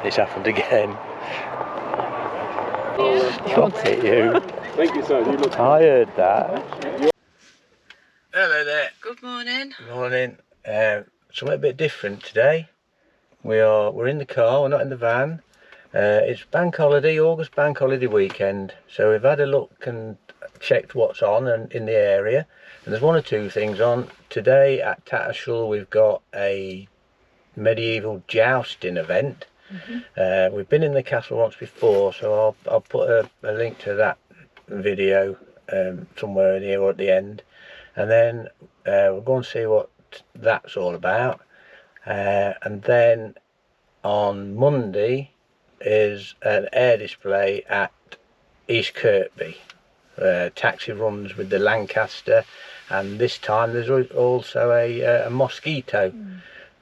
It's happened again. Stop it, you. Thank you, sir. You look. I heard that. Hello there. Good morning. Good morning. Something a bit different today. We're in the car. We're not in the van. It's bank holiday, August bank holiday weekend. So we've had a look and checked what's on and in the area. And there's one or two things on. Today at Tattershall we've got a medieval jousting event. We've been in the castle once before, so I'll put a link to that video somewhere in here or at the end. And then we'll go and see what that's all about. And then on Monday is an air display at East Kirkby. Taxi runs with the Lancaster, and this time there's also a Mosquito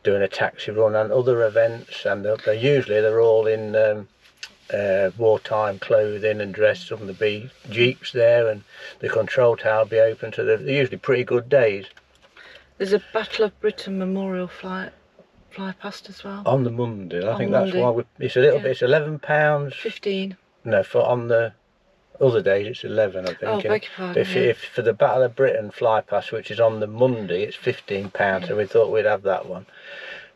doing a taxi run and other events, and they're all in wartime clothing and dressed up, and there'll be jeeps there, and the control tower will be open, so they're usually pretty good days. There's a Battle of Britain memorial fly past as well. On the Monday, I think Monday. that's why it's a little bit. It's £11. 15. No, on the other days it's 11, I think. Oh, beg your pardon. If for the Battle of Britain fly past, which is on the Monday, it's £15. So we thought we'd have that one.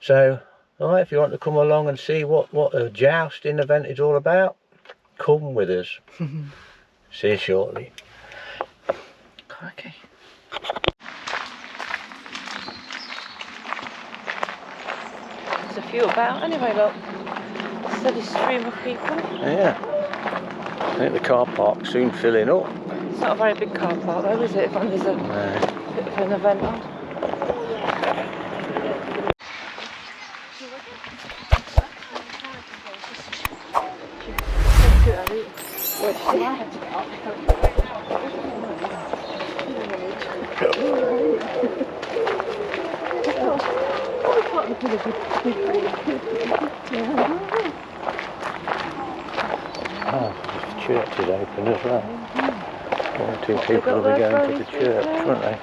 So, all right, if you want to come along and see what a jousting event is all about, come with us. See you shortly. Okay. There's a few about anyway, look. Steady stream of people. Yeah. I think the car park's soon filling up. It's not a very big car park though, is it? When there's a bit of an event on. Oh, the church is open as well. One or two people will be going to the church, won't they?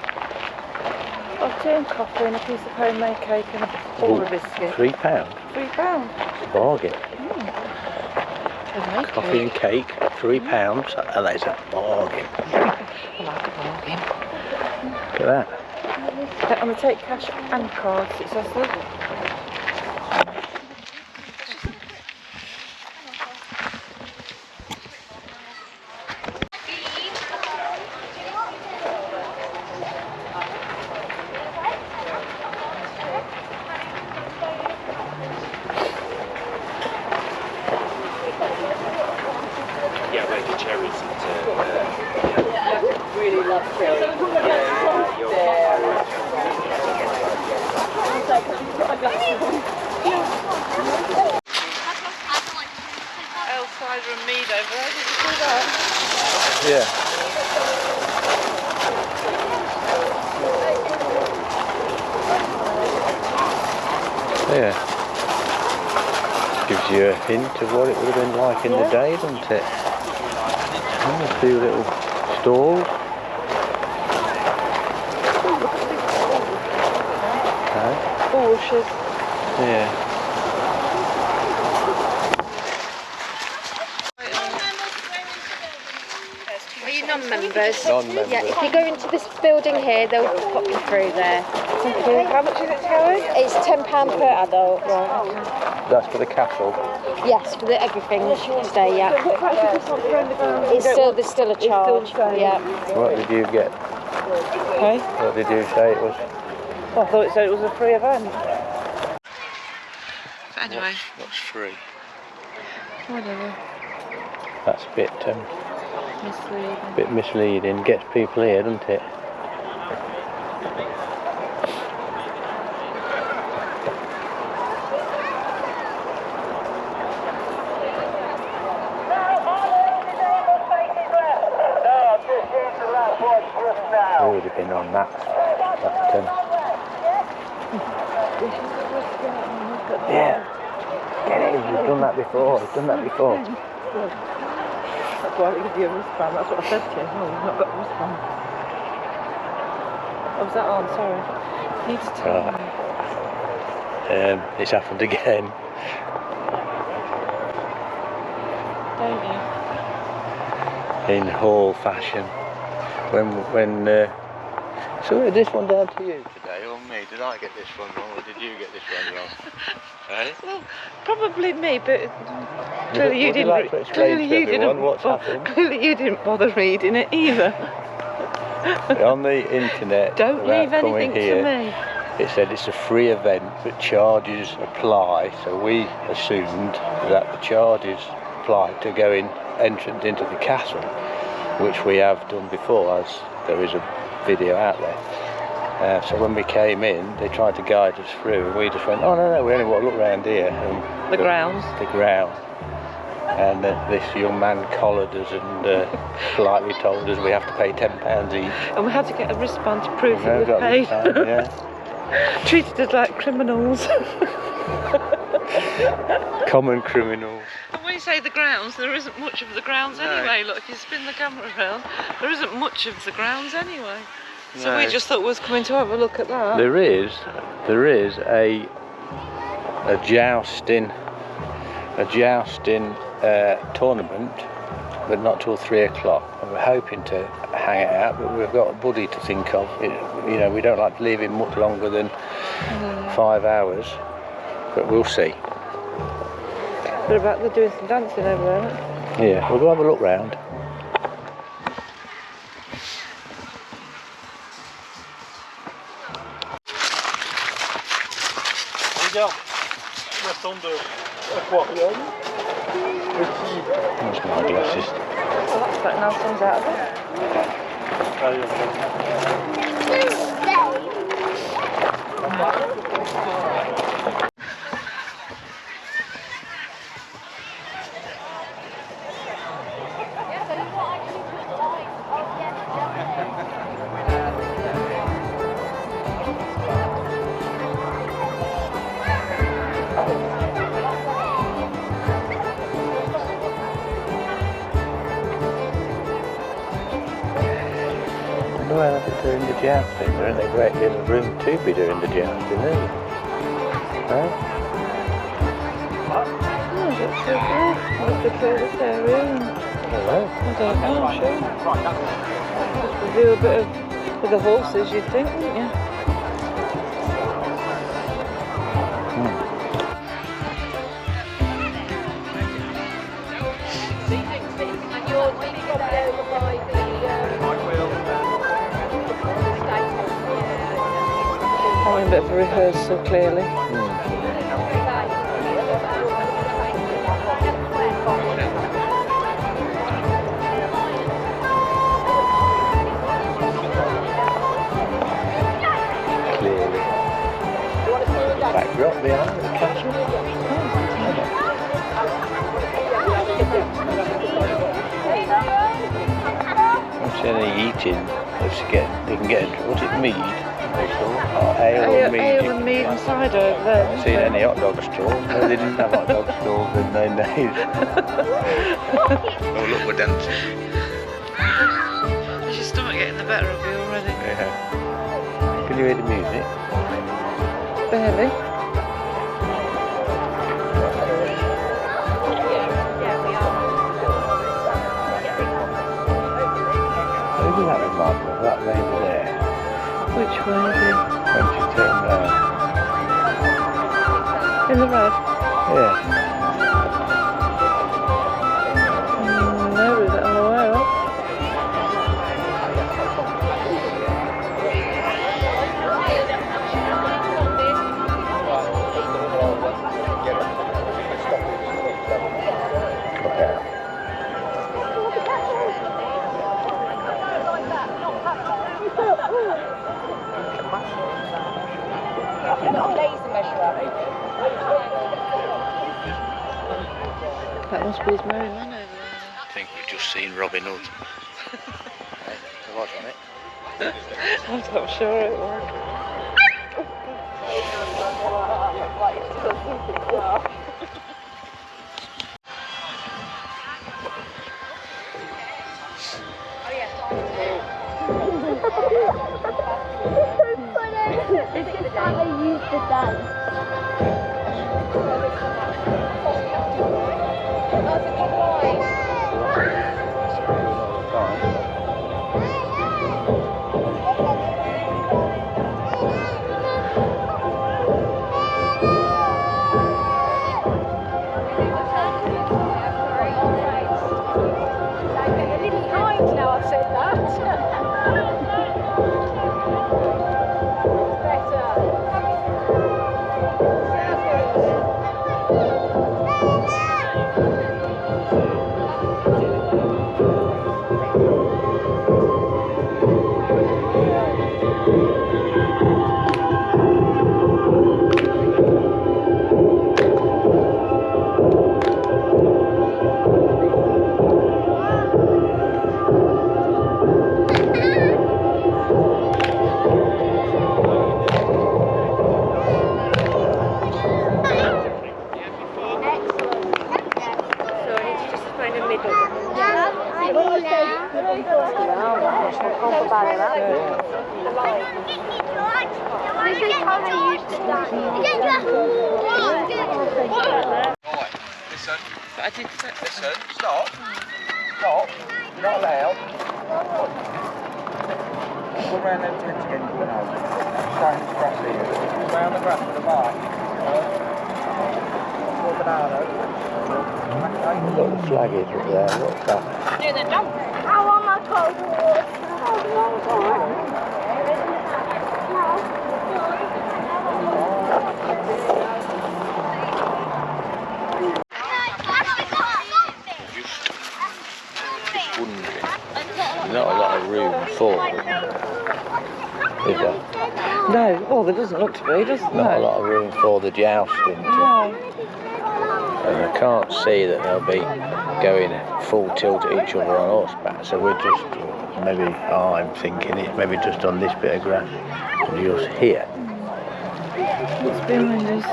I'll tea and coffee and a piece of homemade cake and a bowl of biscuit. £3? £3. It's a bargain. Coffee and cake, £3, and that's a bargain. I like a bargain. Look at that. I'm going to take cash and cards, it says so. Really love cherries. Ale cider and mead over there, did you see that? Yeah. Yeah. Gives you a hint of what it would have been like in the day, doesn't it? Oh, a few little stalls. Bushes. Yeah. Are you non-members? Non-members. Yeah, if you go into this building here, they'll pop you through there. Okay. How much is it, Terry? It's £10 per adult. Right, okay. That's for the castle. Yes, for everything today, yeah. What price is this on for underground? There's still a charge. Yeah. What did you get? Okay. What did you say it was? I thought it said it was a free event. But anyway. What's free? Whatever. That's a Misleading. bit misleading. Gets people here, doesn't it? I would have been on that. Yeah. Get in. We've done that before. That's why they give you a wristband. That's what I said to you. Oh, we've not got a wristband. Oh, was that on? Sorry. Need to tell me. It's happened again. Don't you? In hall fashion. So this one down to you today, or me? Did I get this one wrong, or did you get this one wrong? Eh? Well, probably me, but clearly you Would didn't. like to explain to everyone didn't. what's happened? Clearly you didn't bother reading it either. On the internet, Don't without leave coming anything here, to me. it said it's a free event, but charges apply. So we assumed that the charges applied to go in entrance into the castle, which we have done before, as there is a video out there. So when we came in, they tried to guide us through, and we just went, oh no, we only want to look around here. And The grounds. The ground. And this young man collared us and politely told us we have to pay £10 each. And we had to get a wristband to prove We that got we this paid. time, yeah. Treated us like criminals. Common criminals. And when you say the grounds, there isn't much of the grounds No. anyway. Look, if you spin the camera around, there isn't much of the grounds anyway. So No. we just thought we was coming to have a look at that. There is a jousting tournament, but not till 3 o'clock. And we're hoping to hang it out, but we've got a buddy to think of. You know, we don't like to leave him much longer than 5 hours, but we'll see. What about they're doing some dancing over there? Aren't they? Yeah, we'll go have a look round. That's my glasses. Oh, that's better now sun's out of it. Well, they're doing the jousting. There isn't a great deal of room to be doing the jousting, is there? Huh? Oh, that's so good. I'll have to clear this area. Hello. I don't know, sure. Just to do a bit of with the horses, you'd think, wouldn't you? Having a bit of a rehearsal, clearly. Clearly. Backdrop behind the castle. I'm seeing any eating. They can get into, what's it, mead? Or ale and mead. Ale and mead and cider over there. I haven't seen any hot dog stalls. No, they didn't have hot dog stalls in their days. Oh look, we're dancing. Is your stomach getting the better of you already? Yeah. Can you hear the music? Barely. Who does that remind me of? That lady there. Which way is it? When she turned round. In the road? Yeah. No, that I'm aware of. That must be his merry man over there. I think we've just seen Robin Hood. There was on it. I'm sure it was. Oh, yeah. Listen. But I did listen. Stop. Stop. You're not allowed. Go round them tents again. No. Stay in the grass here. Round the grass with the bar. More bananas. Look, the flag is up there. What's that? Do the jump. I want my coat. Not a lot of room for them, is there? No, well, there doesn't look to be, does it? Not a lot of room for the jousting. No. And I can't see that they'll be going full tilt at each other on horseback, so we're just, maybe, I'm thinking it's maybe just on this bit of grass, just here. What's behind us?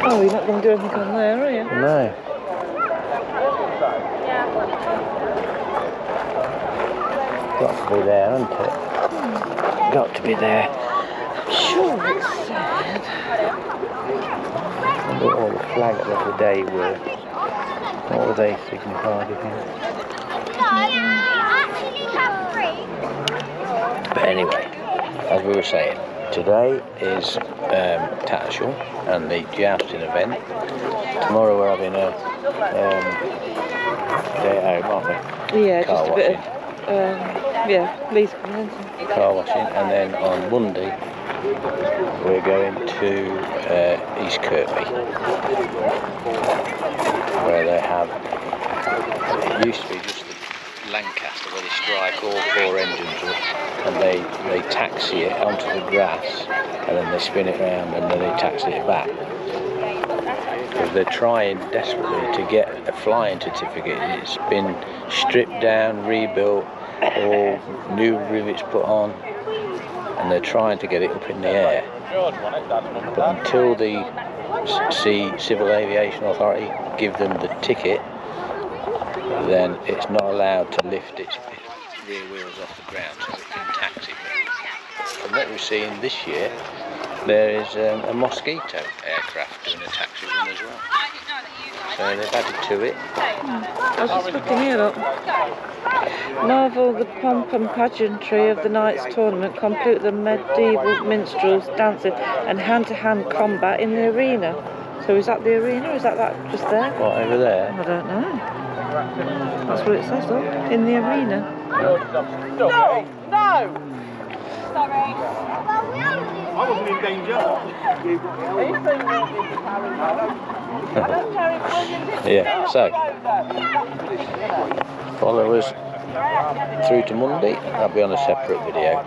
Oh, you're not going to do anything on there, are you? No. Got to be there, hasn't it? Got to be there. Sure, it's sad. Look at all the flags of the day were. What were they signified again? But anyway, as we were saying, today is Tattershall and the jousting event. Tomorrow we're having a day at home, aren't we? Yeah, Car just a bit washing. of, Lee's coming in. Car washing, and then on Monday we're going to East Kirkby, where they have, it used to be just the Lancaster where they strike all four engines up and they taxi it onto the grass and then they spin it round and then they taxi it back. Because they're trying desperately to get a flying certificate. It's been stripped down, rebuilt, all new rivets put on, and they're trying to get it up in the air. But until the Civil Aviation Authority give them the ticket, then it's not allowed to lift its rear wheels off the ground so it can taxi. From what we've seen this year, there is a Mosquito aircraft doing a taxi run as well. So they've added to it. I was just looking here, look. Marvel the pomp and pageantry of the night's tournament, complete the medieval minstrels, dancing and hand-to-hand combat in the arena. So is that the arena or is that just there? What, over there? I don't know. That's what it says, though. In the arena. No! No! Sorry. I wasn't in danger. Yeah, so follow us through to Monday. That'll be on a separate video.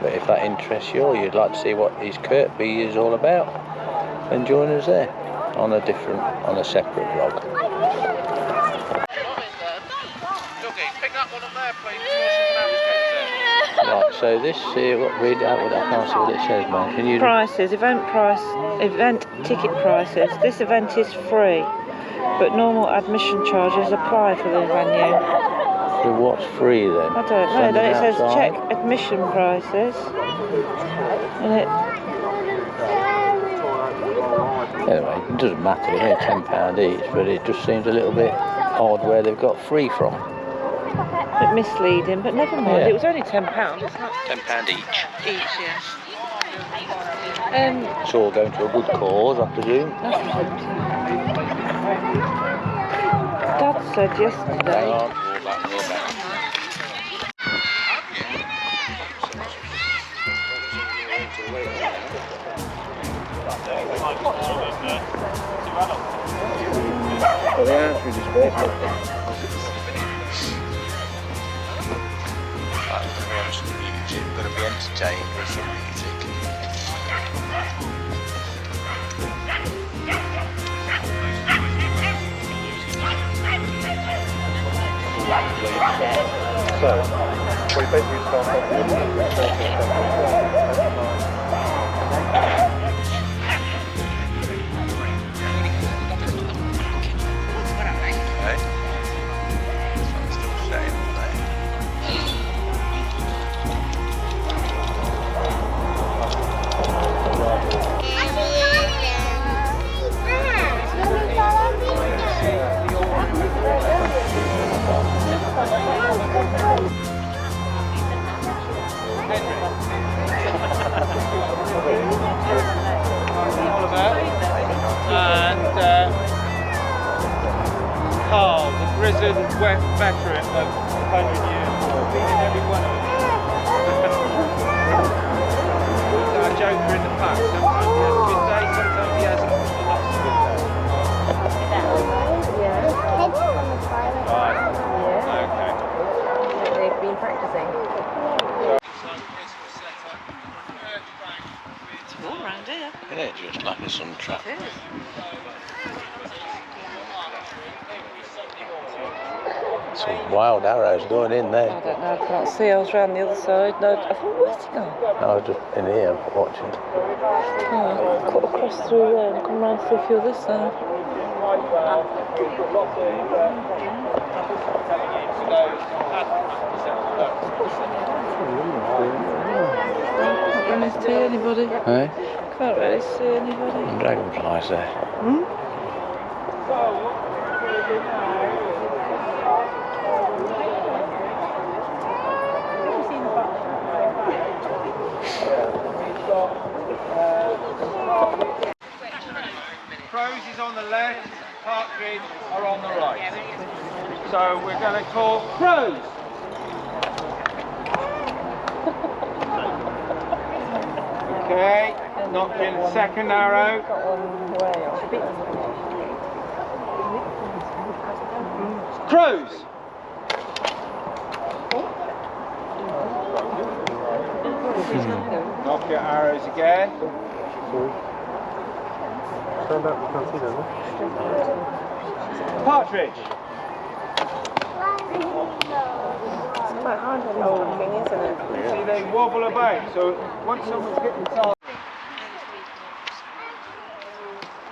But if that interests you or you'd like to see what East Kirkby is all about, then join us there on a separate vlog. Right, so this here, read out what I can't see what it says, man. Can you? Prices, event ticket prices. This event is free, but normal admission charges apply for the venue. So what's free then? I don't know. Standing Then it says outside? check admission prices, and it Anyway, it doesn't matter, they're only £10 each, but it just seems a little bit odd where they've got free from. A bit misleading, but never mind. Yeah. It was only £10. It's not £10 each. each, yes. It's all going to a good cause, I presume. Dad said yesterday. Well, the answer is Facebook. You're going to be entertained with some music. So, we basically start off with and Carl, the grizzled veteran of 100 years. Been in every one of them. He's our joker in the pack. Sometimes he has a good day, sometimes he hasn't. That's a good day. Right. Okay. They've been practicing. It's all round here. Yeah, just like a sun trap. It is. Some wild arrows going in I there. don't know, I can't see. I was round the other side. No, I thought, where's he gone? I was just in here watching. Oh, cut across through there and come round through the other side. Can't really see anybody. Eh? Can't really see anybody. And dragonflies there. Hmm? Crows is on the left, partridge are on the right. So we're going to call crows. Okay, knocked in the second arrow. Crows. Knock your arrows again. Partridge. It's quite hard on the whole thing, isn't it? See, they wobble about, so once someone's hit the target.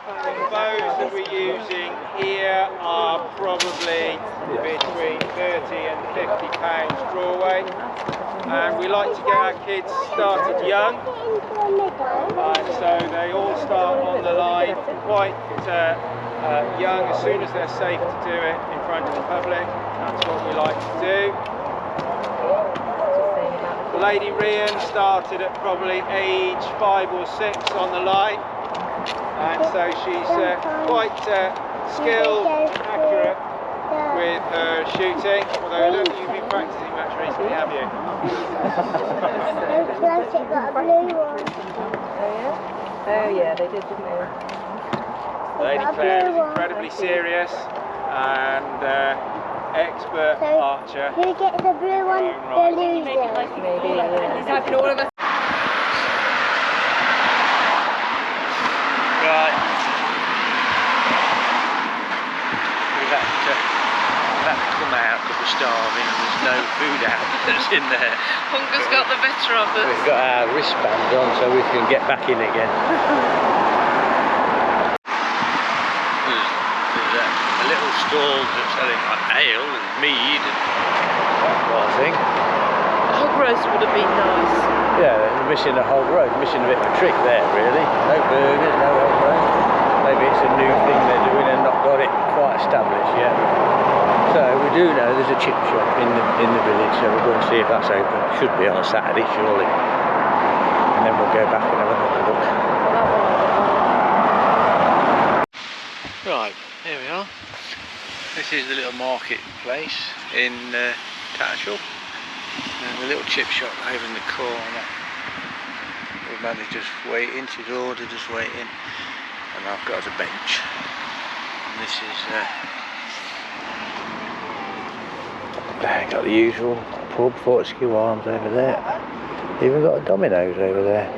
The bows that we're using here are probably between 30 and 50 pounds draw weight. And we like to get our kids started young. And so they all start on the line quite young, as soon as they're safe to do it in front of the public. That's what we like to do. Lady Rhian started at probably age 5 or 6 on the line, and so she's quite skilled and accurate with her shooting, although I don't think you've been practicing much recently, have you? Oh yeah, they did, didn't they? Lady Claire is incredibly serious and expert archer. Who gets the blue one, Right. the loser. Maybe, yeah. He's having all of us. Right. We've had to come out because we're starving and there's no food outlets in there. Hunger's got the better of us. We've got our wristbands on so we can get back in again. There's a little stall that's selling like ale and mead and that sort of thing. Hog roast would have been nice. Yeah, they're missing a whole road, missing a bit of a trick there really. No burgers, no hog roast. maybe it's a new thing they're doing and not got it quite established yet. So we do know there's a chip shop in the village, so we'll go and see if that's open. Should be on a Saturday, surely. And then we'll go back and have another look. Right, here we are. This is the little marketplace in Tattershall. And the little chip shop over in the corner. The manager's waiting, she's ordered us waiting. And I've got a bench. And this is got the usual pub, Fortescue Arms over there. Even got a Domino's over there.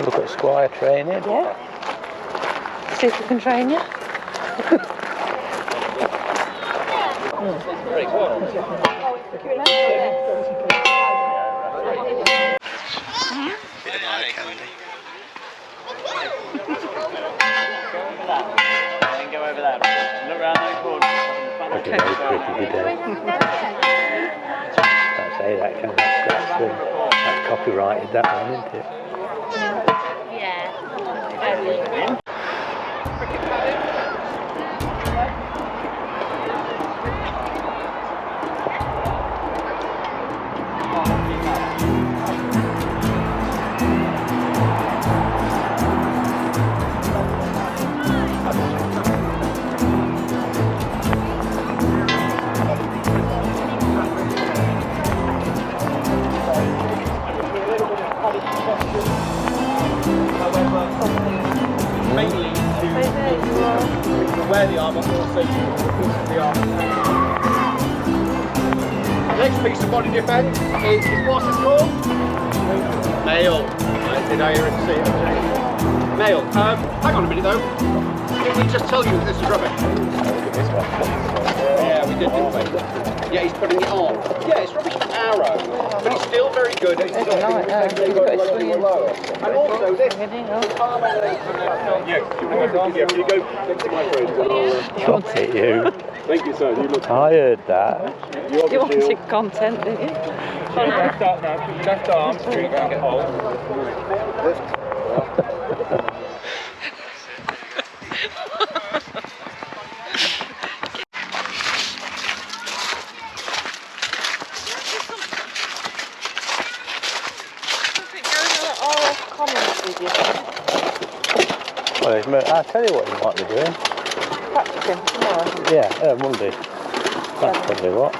Look at Squire training. Yeah. See if we can train you. Bit of eye candy. Go over there. Look round that corner. Pretty day. Can't say that, can I? That's copyrighted, that one, isn't it? Yeah. Mainly to where they are, but also to the are. Next piece of body defence is what's it called? Mail. Did I hear it say it? Mail. Hang on a minute though. Didn't we just tell you that this is rubbish? Yeah, we did, didn't we? Yeah, he's putting it on. Yeah, it's rubbish arrow, but it's still very good. It's still And also this. You want it, you? Thank you, sir. You look. I heard that. you wanted content, didn't you? Start now. Left arm, street, get hold. Well, I'll tell you what you might be doing. Practicing tomorrow. Yeah, Monday. That's probably what.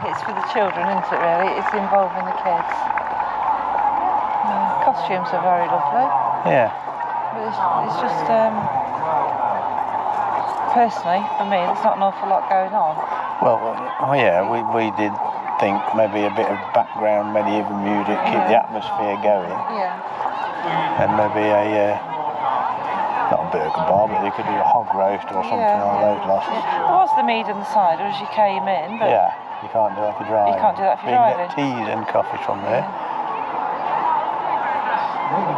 It's for the children, isn't it, really? It's involving the kids. Costumes are very lovely. Yeah. But it's just, personally, for me, there's not an awful lot going on. Well, yeah, we did think maybe a bit of background medieval music, keep the atmosphere going. Yeah. And maybe not a burger bar, but you could do a hog roast or something on those losses. Yeah. There was the mead and the cider as you came in, but yeah, you can't do that for driving. You can't do that for driving. You can driving. get teas and coffees from there.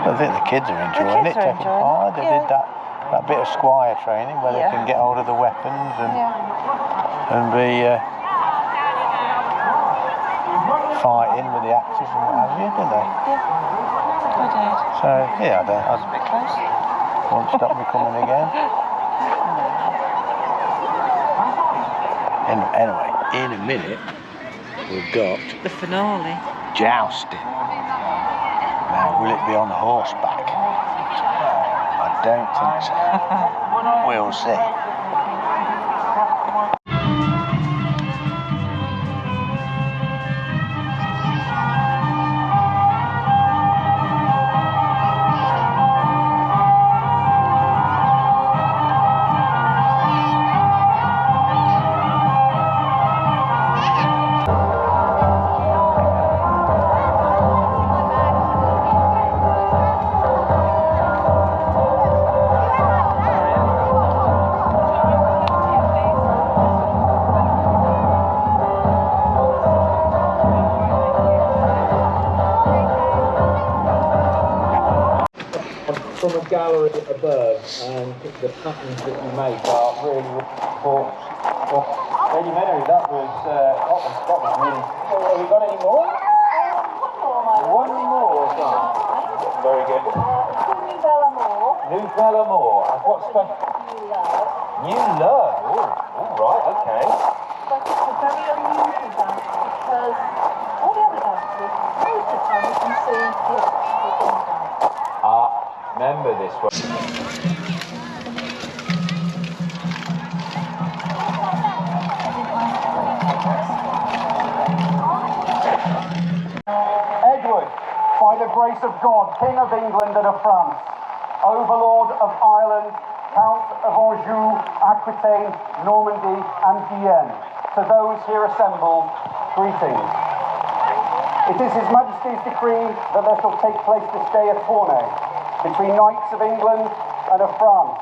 I think the kids are enjoying it, taking part. They did that bit of squire training where they can get hold of the weapons and be fighting with the axes and what have you, didn't they? Yeah, I did. So, yeah, I a bit close. Won't stop me coming again. Anyway, in a minute, we've got the finale. Jousting. Will it be on horseback? I don't think so. We'll see. From a gallery above, and the patterns that you make are really important. Well, Lady Mary, that was really. Oh, have we got any more? One more. Very good. New Bella Moore. And what's the New Love? Oh, all right, okay. But it's a very unusual dance because all the other dances, most of the time you can see the actual dance. Remember this one. Edward, by the grace of God, King of England and of France, Overlord of Ireland, Count of Anjou, Aquitaine, Normandy and Guyenne, to those here assembled, greetings. It is His Majesty's decree that there shall take place this day a tourney between knights of England and of France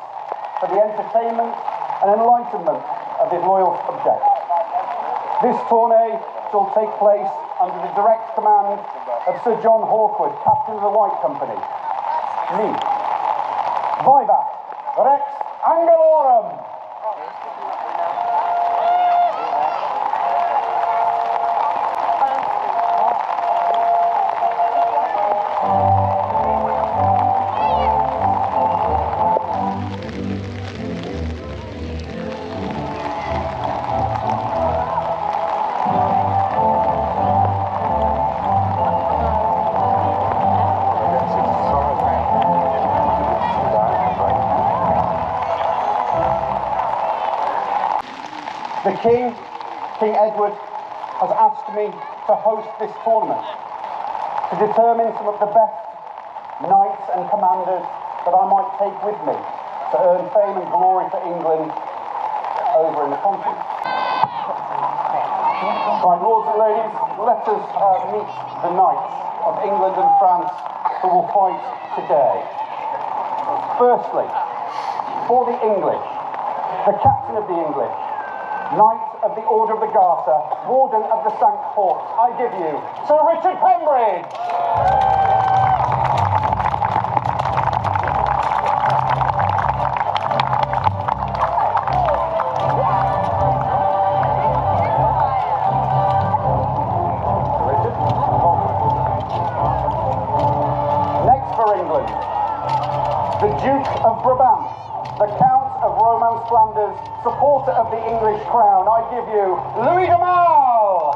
for the entertainment and enlightenment of his loyal subjects. This tourney shall take place under the direct command of Sir John Hawkwood, Captain of the White Company. Me. Vivat Rex Angelorum! The King Edward, has asked me to host this tournament to determine some of the best knights and commanders that I might take with me to earn fame and glory for England over in the continent. Right, lords and ladies, let us meet the knights of England and France who will fight today. Firstly, for the English, the captain of the English, Knight of the Order of the Garter, Warden of the Cinque Ports, I give you Sir Richard Pembridge! Next for England, the Duke of Brabant, the Count of Romance-Flanders, supporter of the English crown, I give you Louis de Male!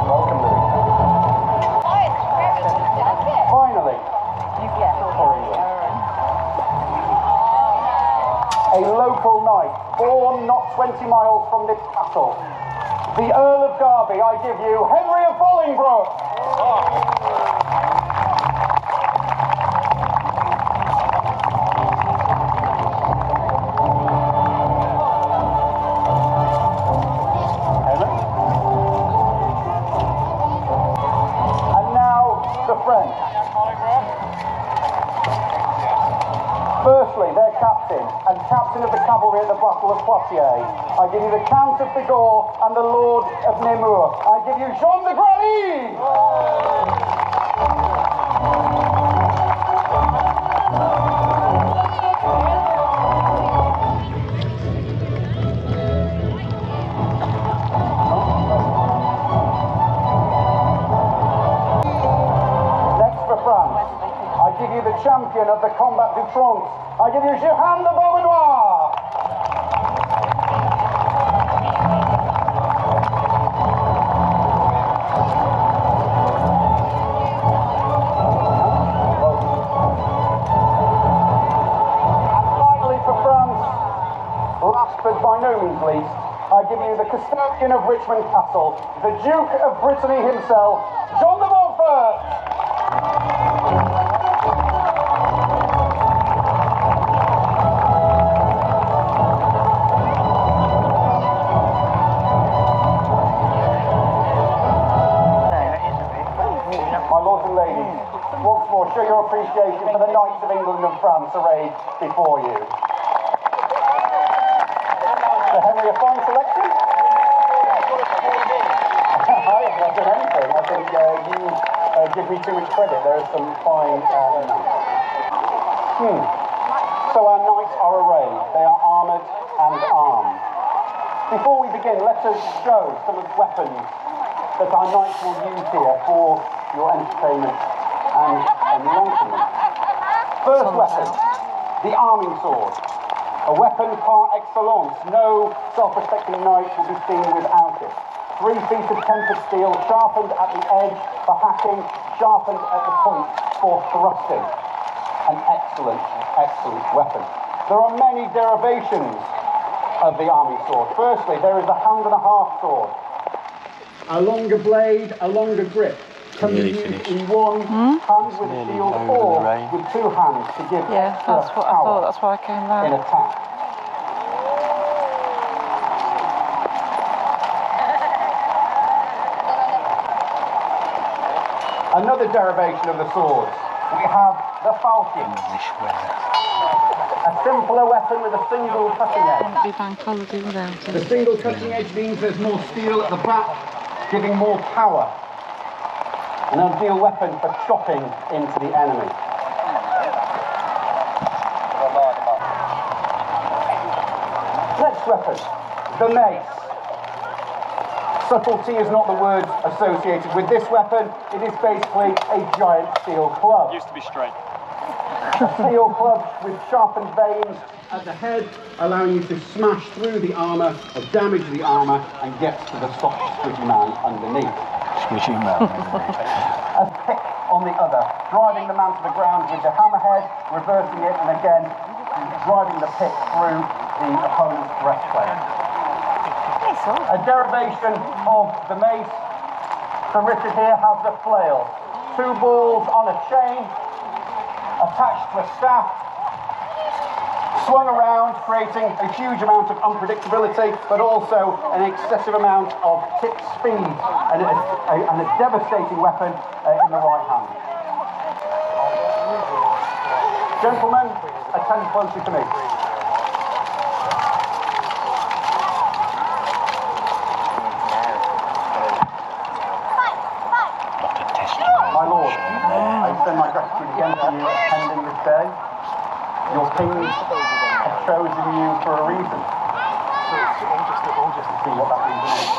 Welcome, Louis. Finally, for England, a local knight, born not 20 miles from this castle, the Earl of Derby, I give you Henry of Bolingbroke. Henry? And now the French. Firstly, their captain and captain of the cavalry at the Battle of Poitiers. I give you the Count of Bigorre and the Lord of Nemours. I give you Jean de Grally! Next for France, I give you the champion of the Combat d'Outrance. I give you Jehan de Beaumanoir. And finally for France, last but by no means least, I give you the custodian of Richmond Castle, the Duke of Brittany himself, John de Montfort. My lords and ladies, once more show your appreciation for the Knights of England and France arrayed before you. So Henry, a fine selection? I haven't done anything. I think you give me too much credit. There is some fine So our knights are arrayed. They are armoured and armed. Before we begin, let us show some of the weapons that our knights will use here for your entertainment and enlightenment. First weapon, the arming sword. A weapon par excellence. No self-respecting knight will be seen without it. 3 feet of tempered steel, sharpened at the edge for hacking, sharpened at the point for thrusting. An excellent, excellent weapon. There are many derivations of the arming sword. Firstly, there is the hand-and-a-half sword. A longer blade, a longer grip. Can be used in one hand with a shield or with 2 hands to give Yeah, extra that's what I power thought. That's why I came in round. attack. Another derivation of the swords, we have the falchion. A simpler weapon with a single cutting edge. Be bank holiday without The it. single cutting edge means there's more steel at the back, giving more power. An ideal weapon for chopping into the enemy. Next weapon, the mace. Subtlety is not the word associated with this weapon. It is basically a giant steel club. Used to be straight. A steel club with sharpened veins at the head, allowing you to smash through the armour or damage the armour and get to the soft, squidgy man underneath. Squishy man. A pick on the other, driving the man to the ground with the hammerhead, reversing it, and again driving the pick through the opponent's breastplate. A derivation of the mace. Sir Richard here has the flail. 2 balls on a chain, attached to a staff, swung around, creating a huge amount of unpredictability, but also an excessive amount of tip speed, and a devastating weapon in the right hand. Gentlemen, attend closely to me. My lord, I extend my gratitude again to you attending this day. Your kings have chosen you for a reason. See what that reason is.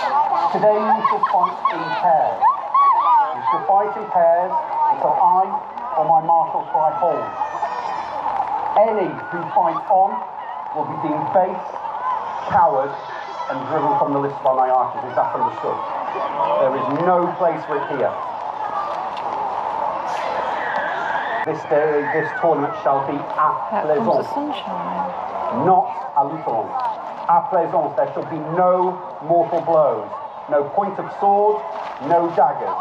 Today you shall fight in pairs. You shall fight in pairs until I or my marshal cry hold. Any who fight on will be deemed base, coward, and driven from the list by my archers. Is that understood? There is no place for it here. This tournament shall be à Here comes the plaisance, sunshine. not à l'outrance. À plaisance, there shall be no mortal blows, no point of sword, no daggers.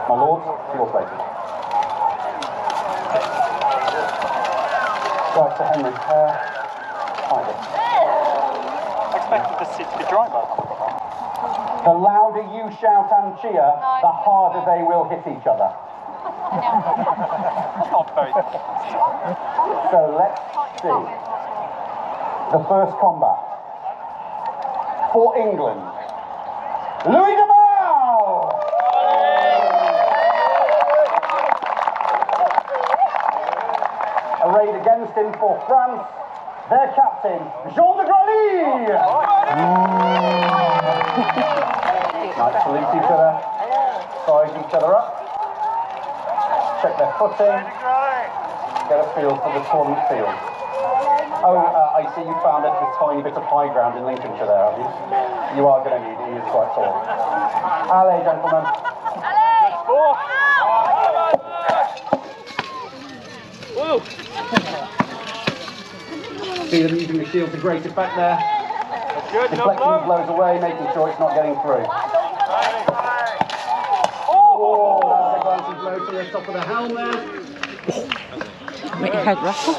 My lords, to your places. Right, Sir Henry, Expected the seat to be dry by now. the louder you shout and cheer, the harder they will hit each other. Not very. So let's see. The first combat. For England, Louis de Maulle! Arrayed against him for France, their captain, Jean de Grally! Nice salute each other, size each other up. check their footing, get a feel for the tournament field. Oh, I see you found a tiny bit of high ground in Lincolnshire there, have you? You are going to need it, he is quite tall. Allez, gentlemen. See them using the shield to grate it back there. Deflecting blows away, making sure it's not getting through. Oh, that's a glancing blow to the top of the helm there. Make your head rattle.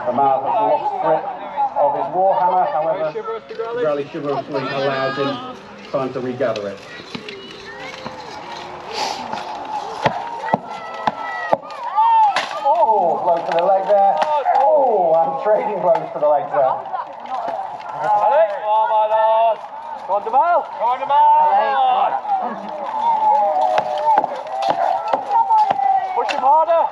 The man has lost grip of his warhammer, however, Grally chivalrously allows him time to regather it. Oh, blow to the leg there. Oh, and trading blows to the legs there. Come on, Demal! Come on, Demal! Push him harder!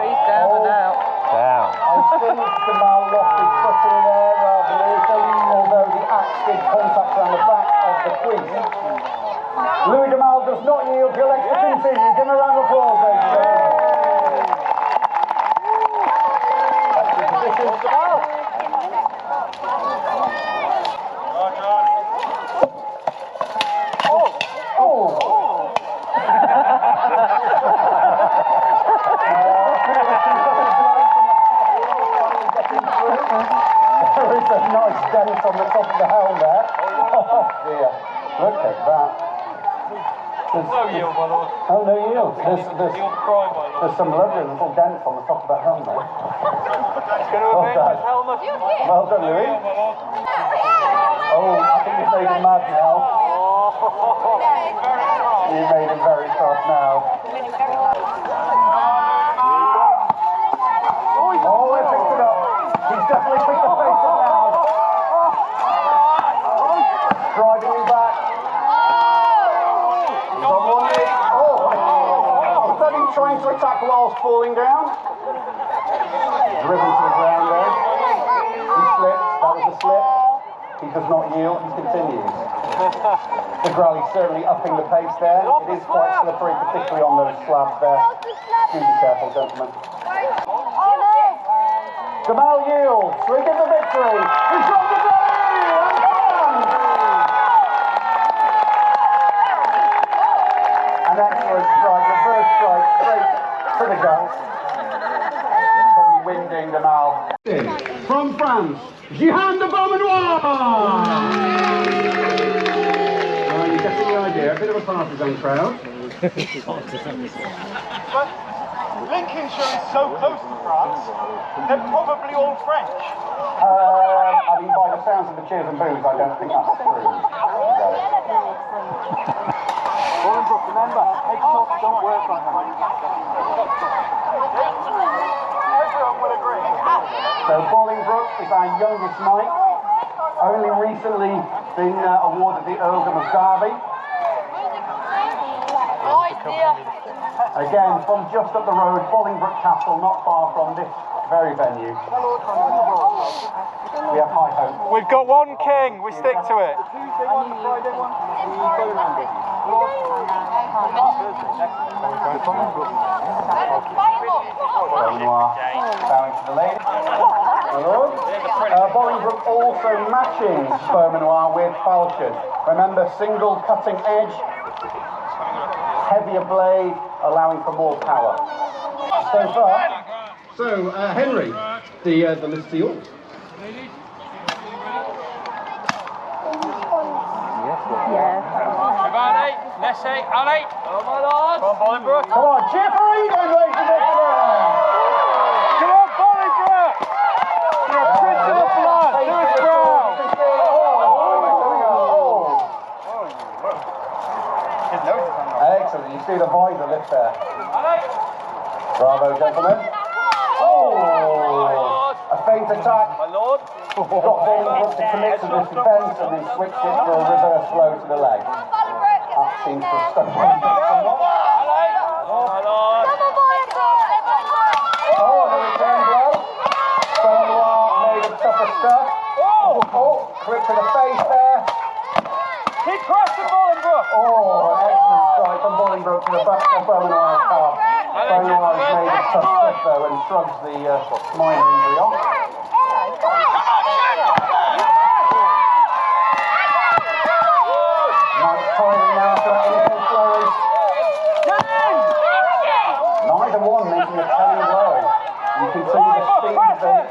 He's down and out. Down. I think Demal lost his footing there rather easily, although the axe did contact around the back of the crease. Louis Demal does not yield, he'll like to continue. Give him a round of applause, ladies and gentlemen. Back to position. There is a nice dent on the top of the helm there. Oh dear, look at that. No yield, my lord. Oh, no yield. There's some lovely little dents on the top of that helm there. It's going to avenge his helmet. Well done, Louis. Oh, I think you've made him mad now. You made him very cross now. Oh, he picked it up. He's definitely picked the face up now. Driving him back. He's on one knee. Oh, is that him trying to attack whilst falling down? Driven to the ground there. He slips. That was a slip. He does not yield. He continues. The Grally's certainly upping the pace there. It is quite slippery, particularly on those slabs there. Do be careful, gentlemen. Demal yields. We get the victory. He's got the Grally! An excellent strike, reverse strike, straight to the gut. Probably winding Demal. From France, Jehan de Beaumanoir! You're getting the idea, a bit of a partisan crowd. Lincolnshire is so close to France, they're probably all French. I mean, by the sounds of the cheers and boos, I don't think that's true. Bolingbroke, remember, headshots don't work on them. Everyone will agree. So Bolingbroke is our youngest knight, only recently been awarded the Earldom of Derby. Again, from just up the road, Bolingbroke Castle, not far from this very venue. We have high hopes. We've got one king, we stick to it. Beaumanoir bowing to the lady. Bolingbroke also matching Beaumanoir with falchion. Remember, single cutting edge, heavier blade, allowing for more power. So far. So, Henry, the list to yours. Giovanni, Leslie, Ali. Oh my lord. Come on, Bolingbroke. Come on, cheer for England, ladies and gentlemen! Come on, Bolingbroke. You're a prince of the blood. Do us proud. Excellent, you see the visor lift there. Ali. Bravo, gentlemen. Oh! A feint attack. My lord. Got Bolingbroke to commit to this defence and then switched it for a reverse blow to the leg. That seems to have stuck somewhat. My lord. Oh, the return blow. Beaumanoir made of tougher stuff. Oh, clip to the face there. Keep pressing, Bolingbroke. Oh, excellent strike from Bolingbroke to the back of Beaumanoir's calf. Beaumanoir's made a tough step though and shrugs the minor injury off. Nice timing now for that initial flourish. Neither one making a telling blow. You can see the speed of the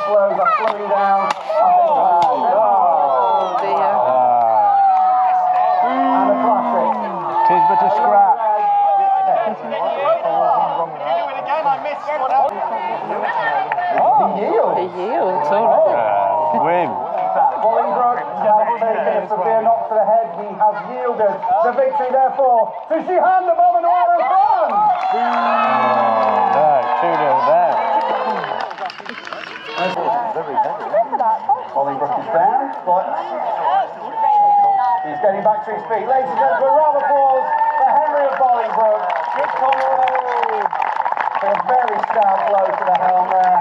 slows are slowing down. Oh dear. And a classic. Tis but a scrap. The yield. The yields, alright. Win. Bolingbroke has taken a severe knock to the head. He has yielded the victory, therefore, to Sheehan de Beaumanoir in front. No, 2-0 there. Bolingbroke is down, but he's getting back to his feet. Ladies and gentlemen, a round of applause for Henry of Bolingbroke. For a very stout blow to the helm there.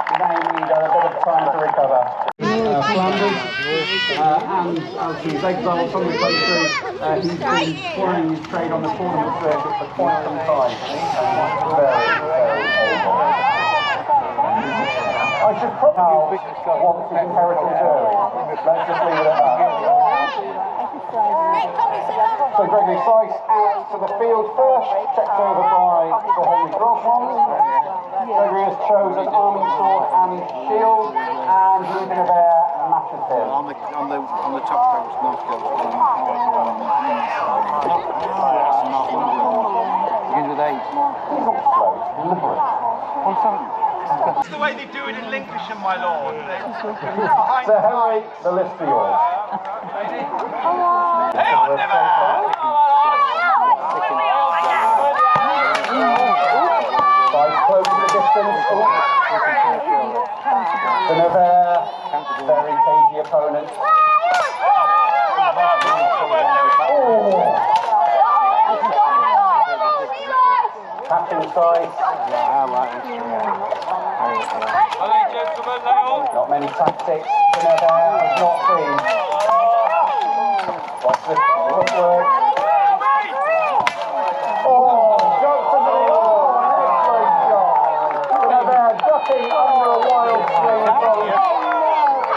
He may need a bit of time to recover. Flanders, and as he's exiled from the country, he's been plying his trade on the tournament circuit for quite some time. Very, very able. I should probably want his inheritance early. Let's just leave it at that. So Gregory Sykes out to the field first, checked over by Sir Henry Grosmont. Gregory has chosen arming sword and shield, and Ruben of Air matches him. On the top coast, North Coast. Begins with 8. He's not slow, he's deliberate. That's the way they do it in Lincolnshire, my lord. Sir Henry, the list for yours. Hey, on never! Sykes closing the distance. The Nevers, very cagey opponent. Captain Sykes. Not many tactics. The Nevers has not seen. Watch the footwork. Jumps into the excellent shot. The Nevers ducking under a wild swing from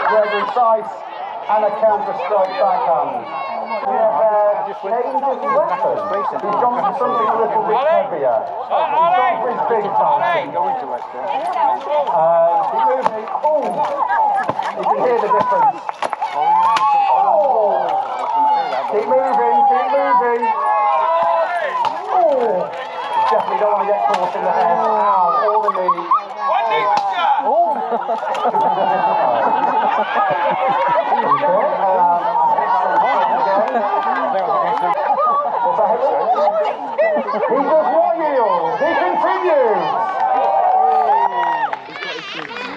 Gregory Sykes and a counter-strike backhand. The Nevers changes his weapon. He's gone for something a little bit heavier. He's gone for his big time. He's moving. You can hear the difference. Keep moving, keep moving. Definitely don't want to get caught in the head. Or the knee. He does not yield. He continues.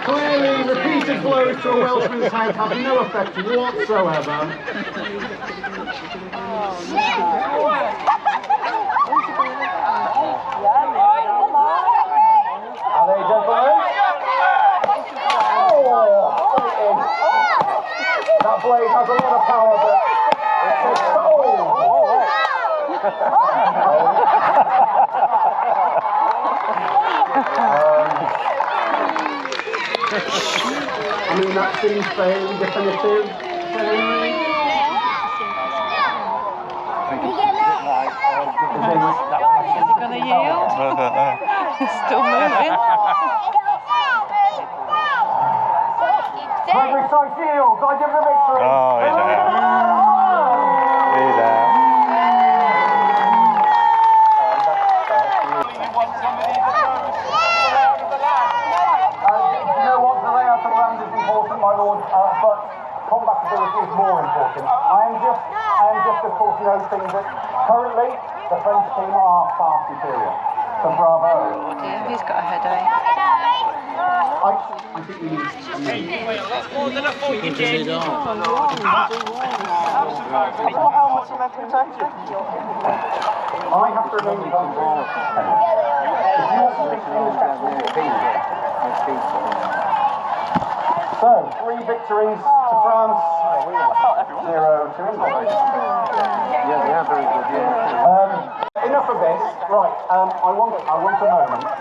Clearly, repeated blows to a Welshman's head have no effect whatsoever. Are they, gentlemen? That blade has a lot of power, but it takes I mean, that seems fairly definitive. Is he going to yield? He's still moving. Gregory Sykes yields. I give the victory. Oh, he's out. He's out. You know what? The layout of the land is important, my lord, but combatability is more important. I am just, of course, noting that currently the French team are far superior. So bravo. Oh dear, he's got a headache. I think we need a minute. That's more than I thought you did. I have to remain humble. If you want to so, 3 victories to France, 0 to England. I want a moment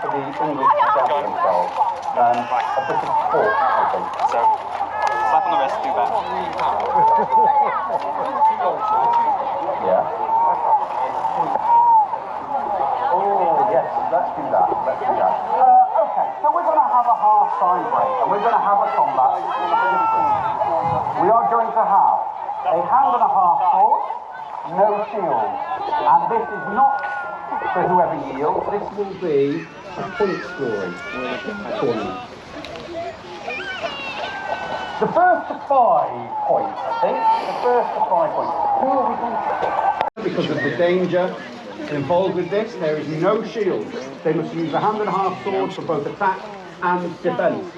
for the English to gather themselves. A bit of sport, I think. So, slap on the wrist, do that. Yeah. Oh, yes, let's do that. Okay, so we're going to have a half-time break, and we're going to have a combat. We are going to have a hand and a half sword, no shield. And this is not for whoever yields, this will be a point scoring tournament. The first to 5 points, I think. The first to 5 points. Who are we going to? Because of the danger involved with this, there is no shield. They must use a hand and a half sword for both attack and defence.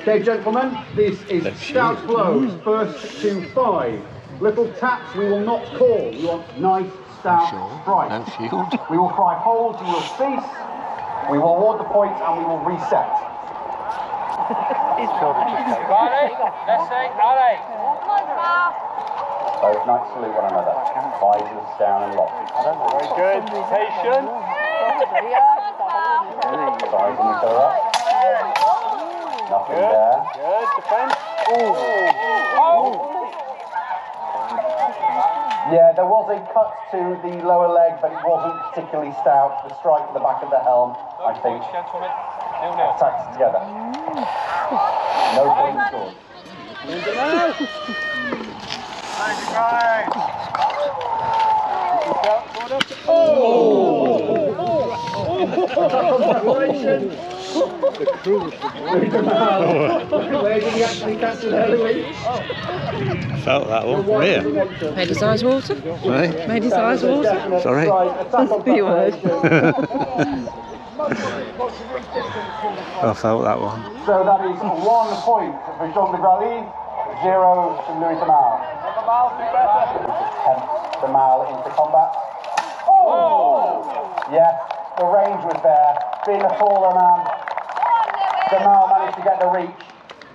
Okay, gentlemen, this is stout blows, first to 5. Little taps we will not call. We want nice, stout strikes. No shield. We will cry hold, we will cease, we will award the points, and we will reset. Ready? Let's say, allez. Both knights salute one another. Visors down and locked. Very good. Patient. Sizing each other up. Nothing there. Good. Defense. Oh. Yeah, there was a cut to the lower leg, but it wasn't particularly stout. The strike to the back of the helm, I think, Gentlemen. 0-0. attacks together. No point scored. Where did he actually catch it early? I felt that one from here. Made his eyes water. Right? Made his eyes water. Sorry. You would. I felt that one. So that is 1 point for Jean de Graly, 0 to Louis de Mal. Tempt de Mal into combat. Yes, the range was there. Being a taller man, de Mal managed to get the reach.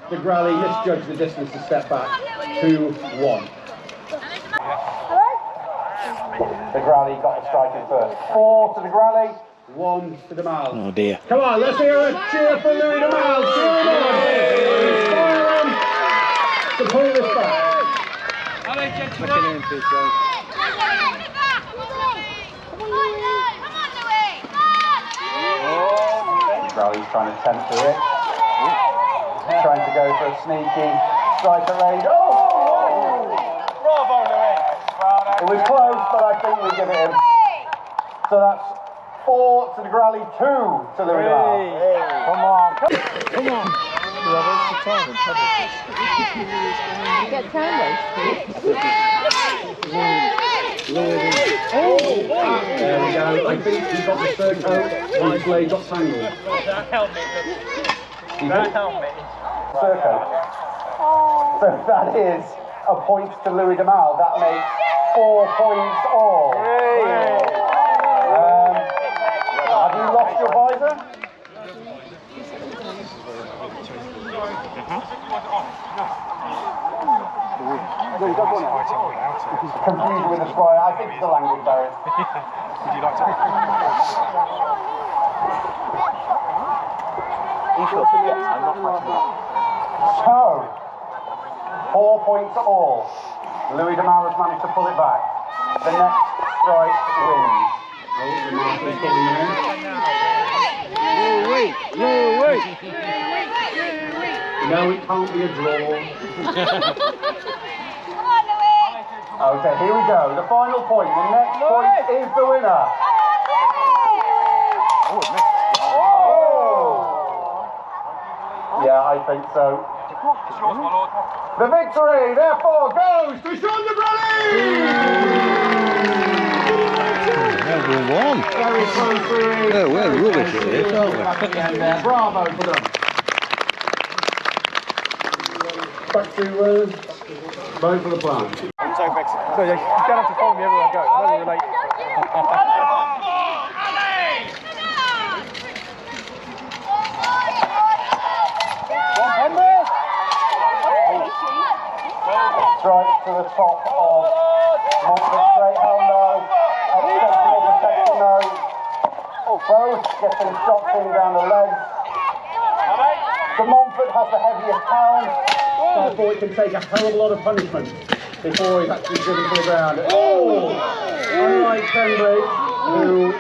De Graly misjudged the distance to step back. 2-1. De Graly got the strike in first. 4 to De Graly, 1 to de Mal. Oh dear. Come on, let's hear a cheer for Louis de Mal. Inspire him to pull this back. Allez, gentlemen. Graly's trying to tempt to it. Trying to go for a sneaky strike at range. Oh! Bravo, Louis. It was close, but I think we give it him. So that's 4 to De Graly, 2 to Louis de Mal. Come on. Come on. You get time wasted. There we go. I think he got the third coat and his blade got tangled. That helmet. That helmet. Third coat. So that is a point to Louis de Mal. That makes 4 points all. Have you lost your visor? Confused with the squire. I think it's a language barrier. Would you like to? So, 4 points all. Louis de Mal has managed to pull it back. The next strike wins. Oh, the Martin's coming in. No, it can't be a draw. Okay, here we go. The final point. The next point is the winner. Yeah, I think so. The victory, therefore, goes to Jean de Graly! Everyone. Very close. Oh, we're rubbish at this, aren't we? Bravo for them. Back to vote for the plan. I'm so vexed. So you don't have to follow me everywhere I go. I know we're related. Strike to the top of Montfort straight, hell no. Exceptional protection no. both getting shots in down the legs. De Montfort has the heaviest pound, therefore it can take a hell of a lot of punishment before he's actually driven to the ground. Oh! Unlike Pembridge, who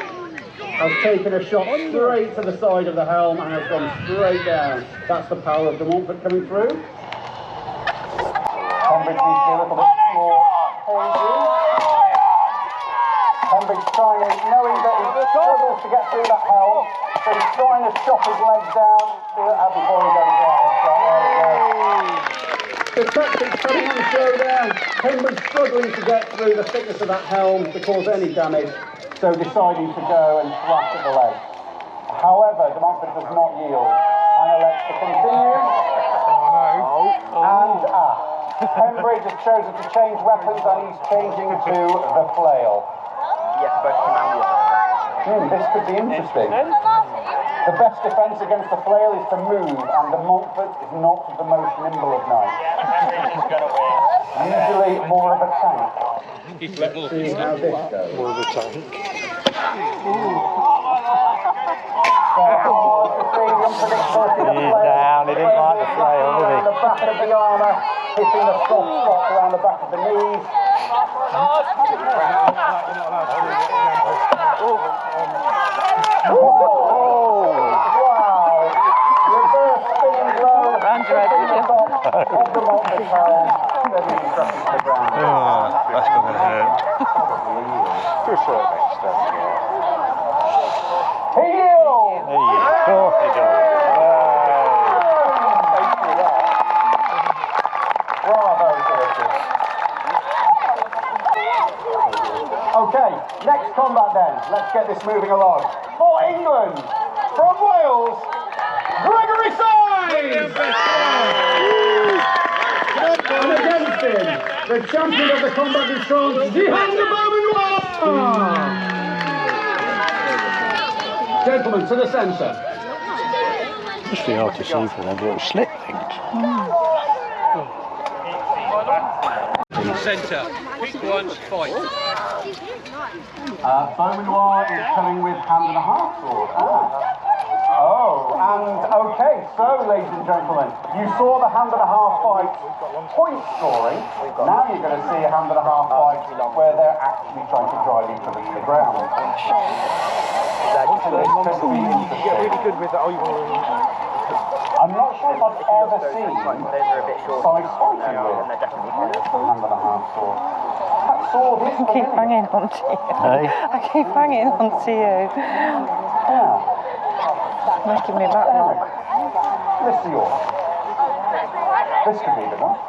has taken a shot straight to the side of the helm and has gone straight down. That's the power of De Montfort coming through. Pembridge needs to be a little bit more cagey. Pembridge trying, knowing that he struggles to get through that helm, so he's trying to chop his legs down before he goes down. The tactics putting on the showdown. Pembridge struggling to get through the thickness of that helm to cause any damage, so deciding to go and thrash at the legs. However, De Montfort does not yield and elects to continue. And Pembridge has chosen to change weapons and he's changing to the flail. This could be interesting. The best defence against the flail is to move, and De Montfort is not the most nimble of knights. Usually more of a tank. Let's see how this goes. More of a tank. He's down, he didn't like the flail, did he? The back of the armour, hitting the soft spots around the back of the knees. That's going to hurt. Heel! Of course he does. Bravo, Delicious. Okay, next combat then. Let's get this moving along. For England, from Wales, Gregory Symes! And against him, the champion of the combat in France, Jihan de Beaumanoir! Gentlemen, to the centre. Must be hard to see for them little slip things. Centre. Pick one, fight. Beaumanoir is coming with hand and a half sword. Oh, and okay, so ladies and gentlemen, you saw the hand and a half fight point scoring. Now you're going to see a hand and a half fight where they're actually trying to drive each other to the ground. This could be interesting. I'm not sure if I've ever seen Symes fighting with hand and a half sword. That sword is I keep hanging on to you. Hey? I keep hanging on to you. Yeah. Making me back look. Let's see yours. This could be the one.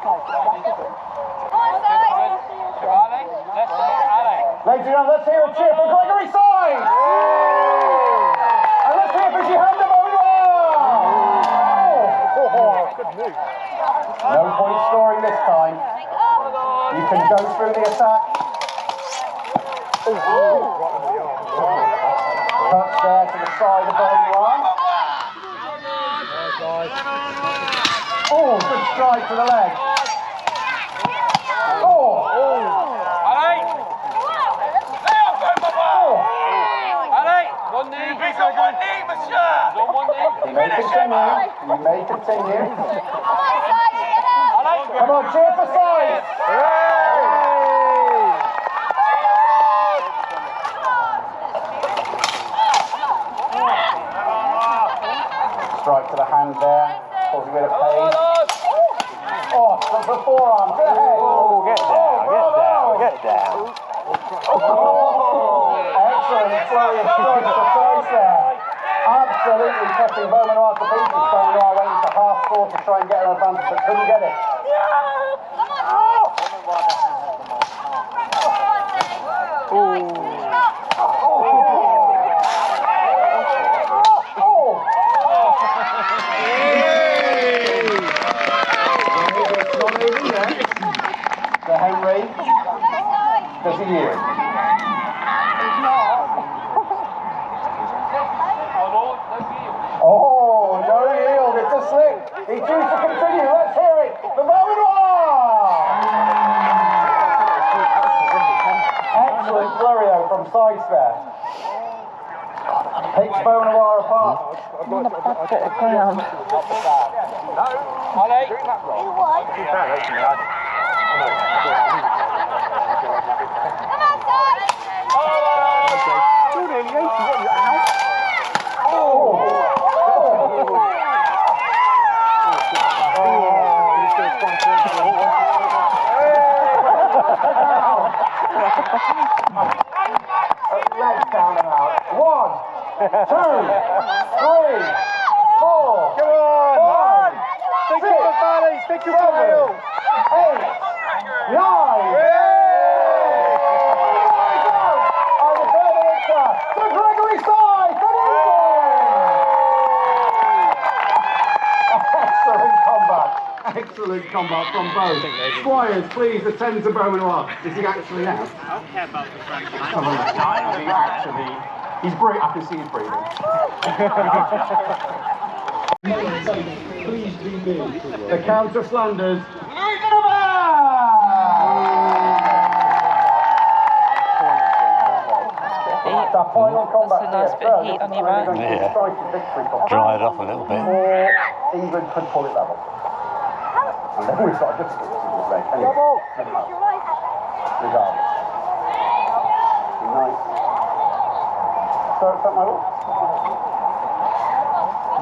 Ladies and gentlemen, let's hear a cheer for Gregory Symes! And let's hear for Jihan de Beaumanoir! No point scoring this time. You can go through the attack. Touch there to the side of Beaumanoir. Oh, good strike to the leg. Oh! One knee. He's on one knee, monsieur. He's on one knee. You may continue. You may continue. Come on, cheer for Symes. Strike to the hand there. Causing a bit of pain. Oh, the forearm to the head. Oh, get down, get down. Oh, excellent flurry of strikes to twice there. Absolutely cutting Beaumanoir to pieces. Beaumanoir went into half sword to try and get an advantage, but couldn't get it. The Henry, does he yield? Oh, no yield, it's a slip. He chooses to continue, let's hear it. The Beaumanoir! Excellent flurry from Symes there. Picks Beaumanoir apart. I'm on a bad bit of ground. Legs down and out. 1, 2, 3, 4. Come on! 5, Stick 6, your body, stick your 7, tail. 8, 9. And the third answer to Gregory Sy from England. Excellent combat. Excellent combat from both. Squires, please attend to Beaumanoir. Is he actually out? I don't care about the French. He's breathing. I can see he's breathing. Please be me. The Count of Flanders. The final combat That's a nice bit of heat on your back. Dry it off a little bit. Or England could pull it level. And then we've got a difficulty with red. Anyway, regardless. Nice. So, is that my lord?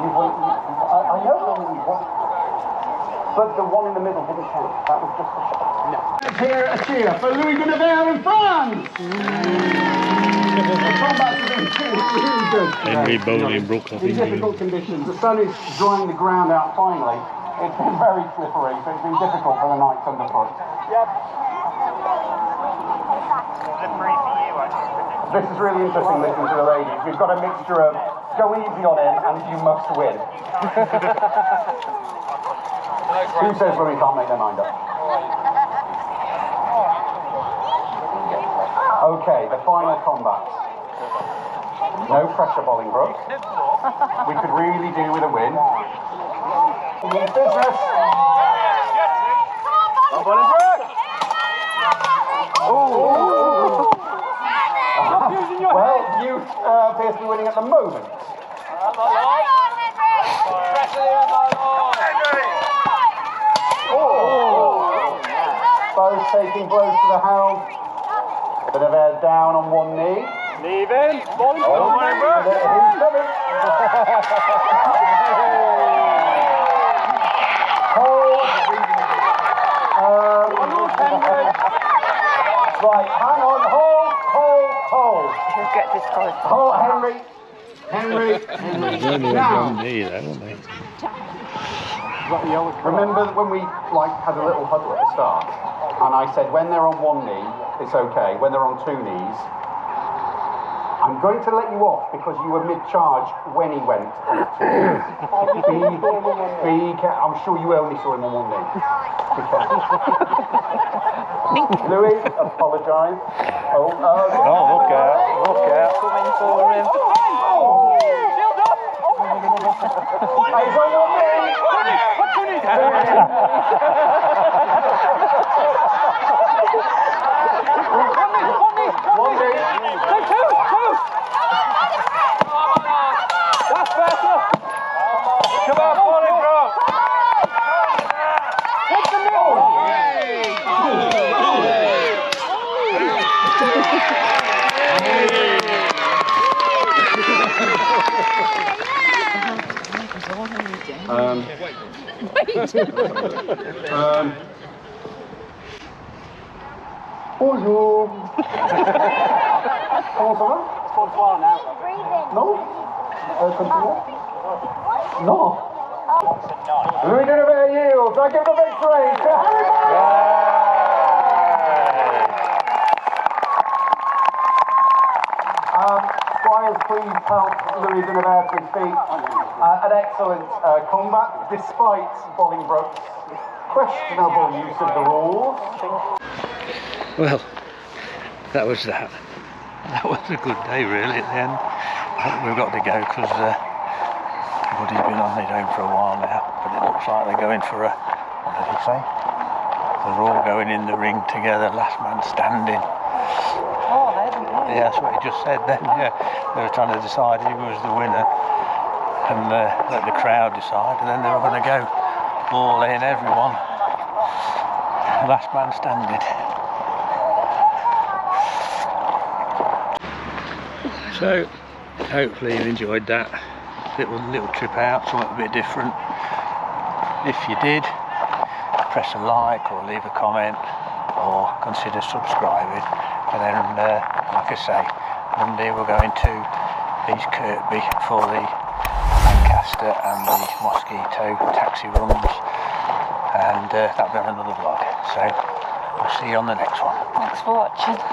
You've won. I know that you've won. But the one in the middle didn't count. That was just a shot. No. Let's hear a cheer for Louis de Nevers in France! The combat has been really good. Henry Bolingbroke, I In think. difficult conditions. The sun is drying the ground out finally. It's been very slippery, so it's been difficult for the knights underfoot. This is really interesting listening to the ladies. We've got a mixture of go easy on him and you must win. Who says Louis can't make their mind up? Okay, the final combat. No pressure, Bolingbroke. We could really do with a win. Business. Come on, Bolingbroke! Well, you appear to be winning at the moment. Both taking blows to the hound. De Nevers down on one knee. Leaving. Bolingbroke. He's coming. Hold. Right, hang on. Hold. He'll get disqualified. Hold, Henry. There's only Now. one knee there, wasn't there? Remember when we had a little huddle at the start, and I said when they're on one knee, it's okay. When they're on two knees, I'm going to let you off because you were mid-charge when he went on two knees. I'm sure you only saw him on one knee. Louis, apologise. Oh, look out. Coming for him. He's on one knee. One knee. That's better. Come on, Bolingbroke. Take the middle. Bonjour. Comment ça va? Bonsoir now. Non? Continue? Non. Louis de Nevers yields. I give the victory to Harry Squires, please help Louis de Nevers to his feet. An excellent combat, despite Bolingbroke's questionable use of the rules. Well, that was that. That was a good day, really, at the end. I think we've got to go because everybody's been on their own for a while now. But it looks like they're going for a, what did he say? They're all going in the ring together, last man standing. Oh, they haven't won. Yeah, that's what he just said then, yeah. They were trying to decide who was the winner and let the crowd decide, and then they were going to go all in, everyone. Last man standing. So, hopefully you enjoyed that little trip out, something a bit different. If you did, press a like or leave a comment or consider subscribing, and then like I say, Monday we're going to East Kirkby for the Lancaster and the Mosquito taxi runs, and that'll be on another vlog, so we'll see you on the next one. Thanks for watching.